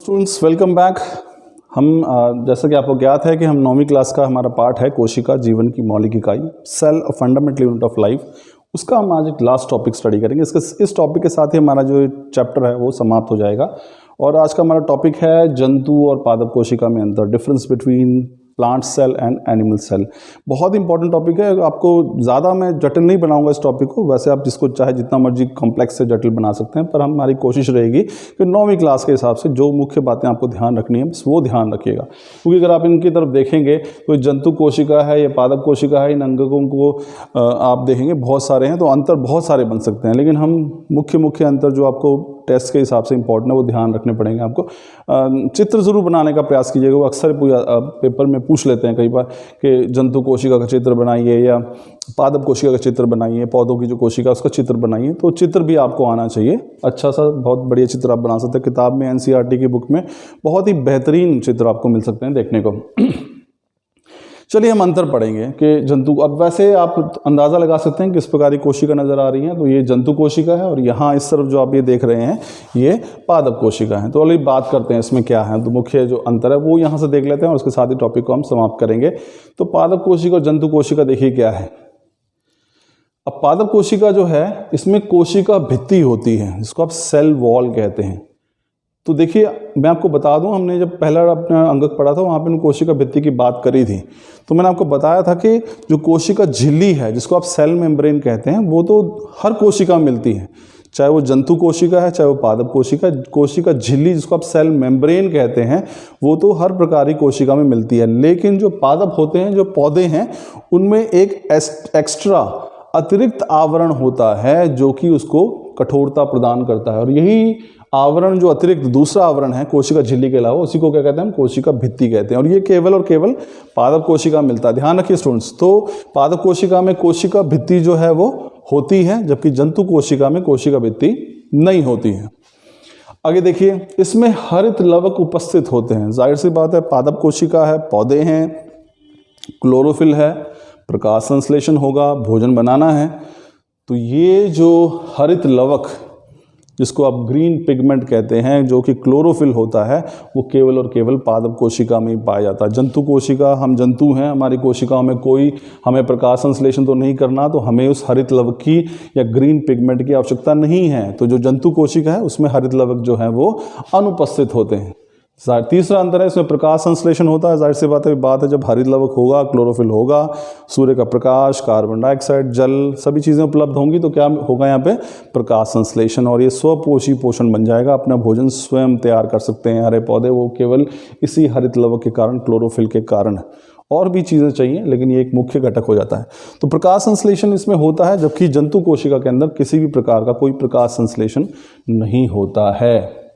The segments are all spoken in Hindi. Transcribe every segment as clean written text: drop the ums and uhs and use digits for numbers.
Students welcome back. हम जैसा कि आपको ज्ञात है कि हम 9वीं क्लास का हमारा पार्ट है कोशिका जीवन की मौलिक इकाई, cell a fundamental unit of life. उसका हम आज एक लास्ट टॉपिक स्टडी करेंगे। इस टॉपिक के साथ ही हमारा जो चैप्टर है वो समाप्त हो जाएगा। और आज का हमारा टॉपिक है जंतु और पादप कोशिका में अंतर, difference between plant cell and animal cell. बहुत इंपॉर्टेंट टॉपिक है। आपको ज़्यादा मैं जटिल नहीं बनाऊंगा इस टॉपिक को, वैसे आप जिसको चाहे जितना मर्जी कॉम्प्लेक्स से जटिल बना सकते हैं, पर हमारी कोशिश रहेगी कि 9वीं क्लास के हिसाब से जो मुख्य बातें आपको ध्यान रखनी है वो ध्यान रखिएगा। क्योंकि अगर आप इनकी तरफ देखेंगे तो जंतु कोशिका है या पादप कोशिका है, इन अंगकों को आप देखेंगे बहुत सारे हैं, तो अंतर बहुत सारे बन सकते हैं, लेकिन हम मुख्य अंतर जो आपको टेस्ट के हिसाब से इंपॉर्टेंट है वो ध्यान रखने पड़ेंगे आपको। चित्र जरूर बनाने का प्रयास कीजिएगा। वो अक्सर पेपर में पूछ लेते हैं कई बार कि जंतु कोशिका का चित्र बनाइए या पादप कोशिका का चित्र बनाइए, पौधों की जो कोशिका उसका चित्र बनाइए। तो चित्र भी आपको आना चाहिए, अच्छा सा बहुत बढ़िया चित्र आप बना सकते हैं। किताब में NCERT की बुक में बहुत ही बेहतरीन चित्र आपको मिल सकते हैं देखने को। चलिए हम अंतर पढ़ेंगे कि जंतु, अब वैसे आप अंदाज़ा लगा सकते हैं किस प्रकार की कोशिका नज़र आ रही है। तो ये जंतु कोशिका है और यहाँ इस तरफ जो आप ये देख रहे हैं ये पादप कोशिका है। तो अभी बात करते हैं इसमें क्या है। तो मुख्य जो अंतर है वो यहाँ से देख लेते हैं और उसके साथ ही टॉपिक को हम समाप्त करेंगे। तो पादप कोशिका और जंतु कोशिका देखिए क्या है। अब पादप कोशिका जो है इसमें कोशिका भित्ति होती है, जिसको आप सेल वॉल कहते हैं। तो देखिए मैं आपको बता दूं, हमने जब पहला अपना अंगक पढ़ा था वहाँ पे कोशिका भित्ति की बात करी थी, तो मैंने आपको बताया था कि जो कोशिका झिल्ली है जिसको आप सेल मेम्ब्रेन कहते हैं, वो तो हर कोशिका में मिलती है, चाहे वो जंतु कोशिका है चाहे वो पादप कोशिका। कोशिका झिल्ली जिसको आप सेल मेम्ब्रेन कहते हैं वो तो हर प्रकार की कोशिका में मिलती है। लेकिन जो पादप होते हैं, जो पौधे हैं, उनमें एक एक्स्ट्रा अतिरिक्त आवरण होता है जो कि उसको कठोरता प्रदान करता है। और यही आवरण, जो अतिरिक्त दूसरा आवरण है कोशिका झिल्ली के अलावा, उसी को क्या कहते हैं हम कोशिका भित्ति कहते हैं। और ये केवल और केवल पादप कोशिका में मिलता है। ध्यान रखिए स्टूडेंट्स। तो पादप कोशिका में कोशिका भित्ति जो है वो होती है, जबकि जंतु कोशिका में कोशिका भित्ति नहीं होती है। आगे देखिए, इसमें हरित लवक उपस्थित होते हैं। जाहिर सी बात है, पादप कोशिका है, पौधे हैं, क्लोरोफिल है, प्रकाश संश्लेषण होगा, भोजन बनाना है। तो ये जो हरित लवक जिसको आप ग्रीन पिगमेंट कहते हैं, जो कि क्लोरोफिल होता है, वो केवल और केवल पादप कोशिका में ही पाया जाता है। जंतु कोशिका, हम जंतु हैं, हमारी कोशिकाओं में कोई हमें प्रकाश संश्लेषण तो नहीं करना, तो हमें उस हरित लवक की या ग्रीन पिगमेंट की आवश्यकता नहीं है। तो जो जंतु कोशिका है उसमें हरित लवक जो है वो अनुपस्थित होते हैं। तीसरा अंतर है, इसमें प्रकाश संश्लेषण होता है। जाहिर सी बात है जब हरित लवक होगा, क्लोरोफिल होगा, सूर्य का प्रकाश, कार्बन डाइऑक्साइड, जल, सभी चीज़ें उपलब्ध होंगी, तो क्या होगा यहाँ पे प्रकाश संश्लेषण, और ये स्वपोषी पोषण बन जाएगा। अपना भोजन स्वयं तैयार कर सकते हैं हरे पौधे, वो केवल इसी हरित लवक के कारण, क्लोरोफिल के कारण। और भी चीज़ें चाहिए लेकिन ये एक मुख्य घटक हो जाता है। तो प्रकाश संश्लेषण इसमें होता है, जबकि जंतु कोशिका के अंदर किसी भी प्रकार का कोई प्रकाश संश्लेषण नहीं होता है।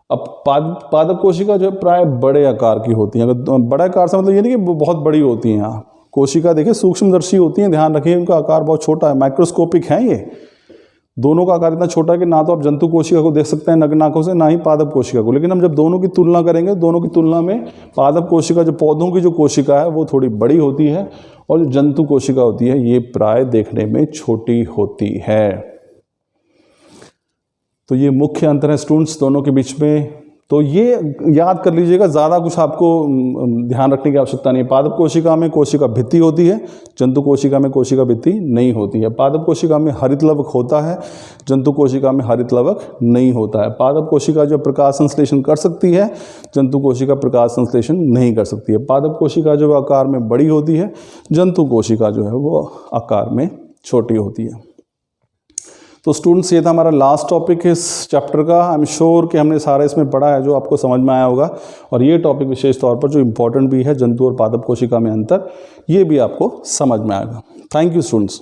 अब पादप कोशिका जो है प्राय बड़े आकार की होती हैं। अगर बड़े आकार से मतलब ये नहीं कि बहुत बड़ी होती हैं। कोशिका देखिए सूक्ष्मदर्शी होती हैं, ध्यान रखिए उनका आकार बहुत छोटा है, माइक्रोस्कोपिक है। ये दोनों का आकार इतना छोटा है कि ना तो आप जंतु कोशिका को देख सकते हैं नग्न आंखों से, ना ही पादप कोशिका को। लेकिन हम जब दोनों की तुलना करेंगे, दोनों की तुलना में पादप कोशिका, जो पौधों की जो कोशिका है, वो थोड़ी बड़ी होती है, और जो जंतु कोशिका होती है ये प्राय देखने में छोटी होती है। तो ये मुख्य अंतर है स्टूडेंट्स दोनों के बीच में। तो ये याद कर लीजिएगा, ज़्यादा कुछ आपको ध्यान रखने की आवश्यकता नहीं है। पादप कोशिका में कोशिका भित्ति होती है, जंतु कोशिका में कोशिका भित्ति नहीं होती है। पादप कोशिका में हरित लवक होता है, जंतु कोशिका में हरित लवक नहीं होता है। पादप कोशिका जो प्रकाश संश्लेषण कर सकती है, जंतु कोशिका प्रकाश संश्लेषण नहीं कर सकती है। पादप कोशिका जो आकार में बड़ी होती है, जंतु कोशिका जो है वो आकार में छोटी होती है। तो स्टूडेंट्स ये था हमारा लास्ट टॉपिक इस चैप्टर का। आई एम श्योर कि हमने सारा इसमें पढ़ा है जो आपको समझ में आया होगा। और ये टॉपिक विशेष तौर पर जो इम्पोर्टेंट भी है, जंतु और पादप कोशिका में अंतर, ये भी आपको समझ में आएगा। Thank you students.